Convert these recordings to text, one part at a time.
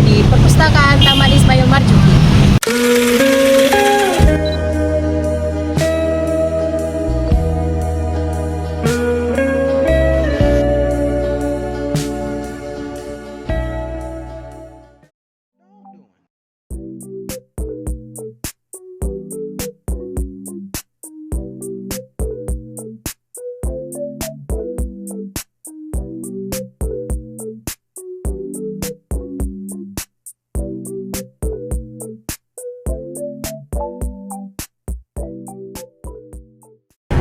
di Perpustakaan Taman Ismail Marzuki.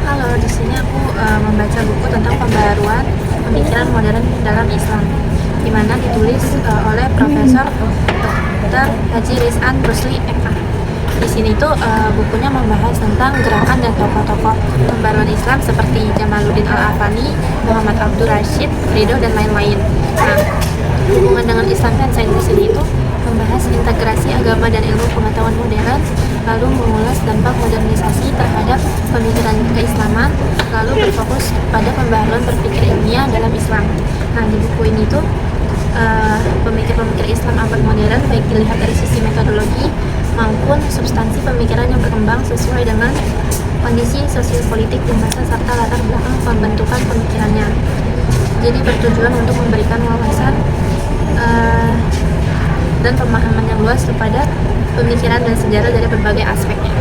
Halo, di sini aku membaca buku tentang pembaruan pemikiran modern dalam Islam, di mana ditulis oleh Profesor Dr. Haji Rizan Rusli MA. Di sini tuh bukunya membahas tentang gerakan dan tokoh-tokoh pembaruan Islam seperti Jamaluddin Al-Afani, Muhammad Abdul Rashid, Ridho, dan lain-lain. Nah, hubungan dengan Islam dan sains di sini itu membahas integrasi agama dan ilmu pengetahuan modern, lalu mengulas dampak modernisasi terhadap pemikiran keislaman, lalu berfokus pada pembaharuan berpikir ilmiah dalam Islam. Nah, di buku ini tuh pemikir-pemikir Islam abad modern baik dilihat dari sisi metodologi maupun substansi pemikiran yang berkembang sesuai dengan kondisi sosial-politik di masa serta latar belakang pembentukan pemikirannya. Jadi bertujuan untuk memberikan wawasan dan pemahaman yang luas kepada pemikiran dan sejarah dari berbagai aspeknya.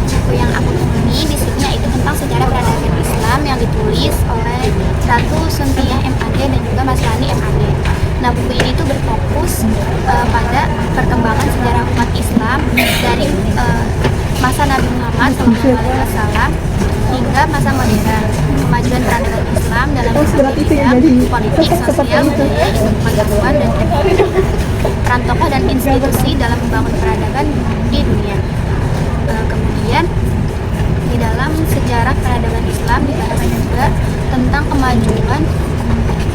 Buku yang aku temui di sini yaitu tentang sejarah peradaban Islam yang ditulis oleh Ratu Suntiah MAD dan juga Mas Lani MAD. Nah, buku ini tuh berfokus pada perkembangan sejarah umat Islam dari masa Nabi Muhammad SAW hingga masa modern, kemajuan peradaban Islam dalam berbagai bidang politik, sosial, budaya, ilmu pengetahuan, dan peran tokoh dan institusi dalam membangun peradaban di dunia. Kemudian di dalam sejarah peradaban Islam dibahas juga tentang kemajuan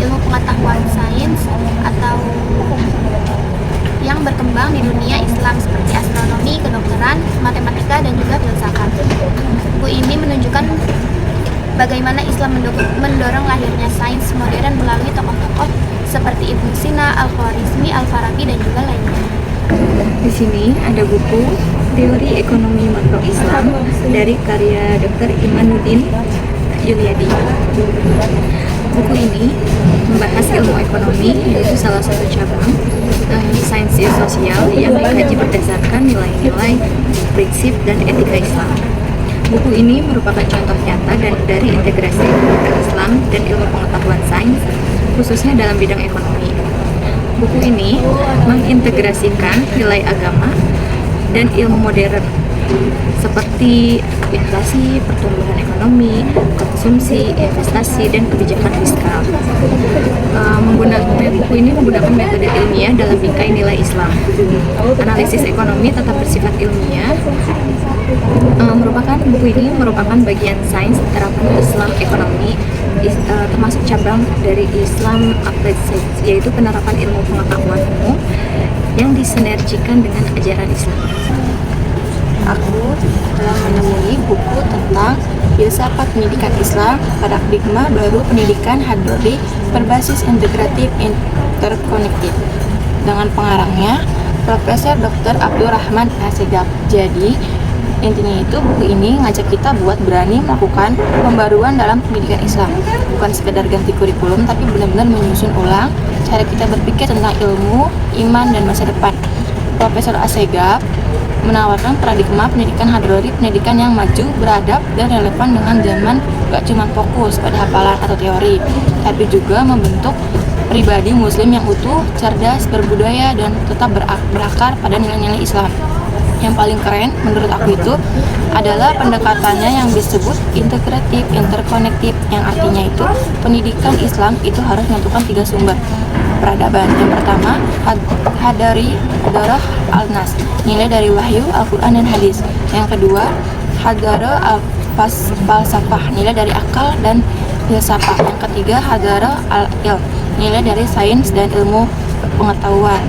ilmu pengetahuan sains atau yang berkembang di dunia Islam seperti astronomi, kedokteran, matematika, dan juga filsafat. Buku ini menunjukkan bagaimana Islam mendorong lahirnya sains modern melalui tokoh-tokoh seperti Ibnu Sina, Al-Khwarizmi, Al-Farabi, dan juga lainnya. Di sini ada buku Teori Ekonomi Makro Islam dari karya Dr. Imanuddin Yuliadi. Buku ini membahas ilmu ekonomi, yaitu salah satu cabang sains sosial yang dikaji berdasarkan nilai-nilai, prinsip, dan etika Islam. Buku ini merupakan contoh nyata dan dari integrasi Islam dan ilmu pengetahuan sains, khususnya dalam bidang ekonomi. Buku ini mengintegrasikan nilai agama dan ilmu modern seperti inflasi, pertumbuhan ekonomi, konsumsi, investasi, dan kebijakan fiskal. Buku ini menggunakan metode ilmiah dalam bingkai nilai Islam. Analisis ekonomi tetap bersifat ilmiah. Buku ini merupakan bagian sains terapan Islam ekonomi, termasuk cabang dari Islam Applied Science, yaitu penerapan ilmu pengetahuan umum yang disinergikan dengan ajaran Islam. Aku telah menemui buku tentang filsafat pendidikan Islam, paradigma baru pendidikan hadrori berbasis integratif interconnected, dengan pengarangnya Profesor Dr. Abdul Rahman Assegaf. Jadi intinya itu buku ini ngajak kita buat berani melakukan pembaruan dalam pendidikan Islam, bukan sekedar ganti kurikulum, tapi benar-benar menyusun ulang cara kita berpikir tentang ilmu, iman, dan masa depan. Profesor Assegaf menawarkan paradigma pendidikan hadrori, pendidikan yang maju, beradab, dan relevan dengan zaman, gak cuma fokus pada hafalan atau teori, tapi juga membentuk pribadi muslim yang utuh, cerdas, berbudaya, dan tetap berakar pada nilai-nilai Islam. Yang paling keren menurut aku itu adalah pendekatannya yang disebut integratif, interconnected, yang artinya itu pendidikan Islam itu harus menentukan 3 sumber peradaban. Yang pertama, Hadarah Al-Nas, nilai dari wahyu, Al-Quran, dan hadis. Yang kedua, Hadarah Al-Falsafah, nilai dari akal dan filsafat. Yang ketiga, Hadarah Al-Ilm, nilai dari sains dan ilmu pengetahuan.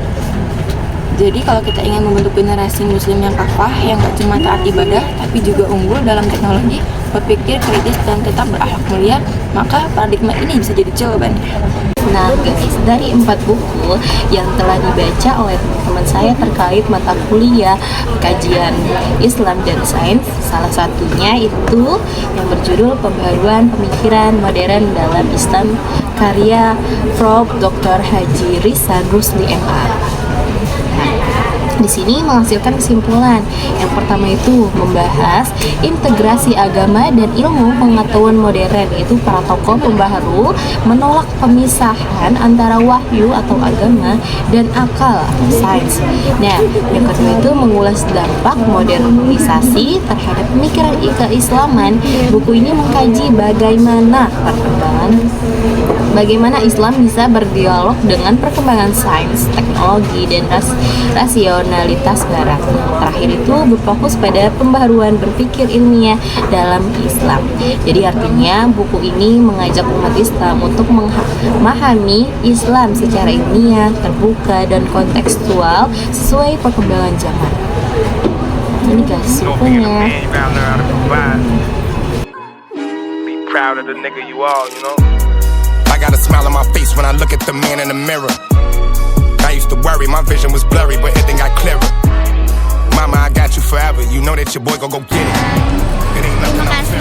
Jadi kalau kita ingin membentuk generasi muslim yang kafah, yang gak cuma taat ibadah, tapi juga unggul dalam teknologi, berpikir kritis dan tetap berakhlak mulia, maka paradigma ini bisa jadi jawabannya. Nah guys, dari 4 buku yang telah dibaca oleh teman-teman saya terkait mata kuliah kajian Islam dan Sains, salah satunya itu yang berjudul Pembaruan Pemikiran Modern dalam Islam karya Prof. Dr. Haji Rizal Rusli MA. Di sini menghasilkan kesimpulan. Yang pertama itu membahas integrasi agama dan ilmu pengetahuan modern, yaitu para tokoh pembaharu menolak pemisahan antara wahyu atau agama dan akal atau sains. Nah, yang kedua itu mengulas dampak modernisasi terhadap pemikiran keislaman. Buku ini mengkaji bagaimana Islam bisa berdialog dengan perkembangan sains, teknologi, dan rasionalitas barat. Terakhir itu berfokus pada pembaharuan berpikir ilmiah dalam Islam. Jadi artinya buku ini mengajak umat Islam untuk memahami Islam secara ilmiah, terbuka, dan kontekstual sesuai perkembangan zaman. Ini guys bukunya. Proud of the nigga you all, you know. I got a smile on my face when I look at the man in the mirror. I used to worry, my vision was blurry, but everything got clearer. Mama, I got you forever. You know that your boy gon' go get it. It ain't nothing. Terima kasih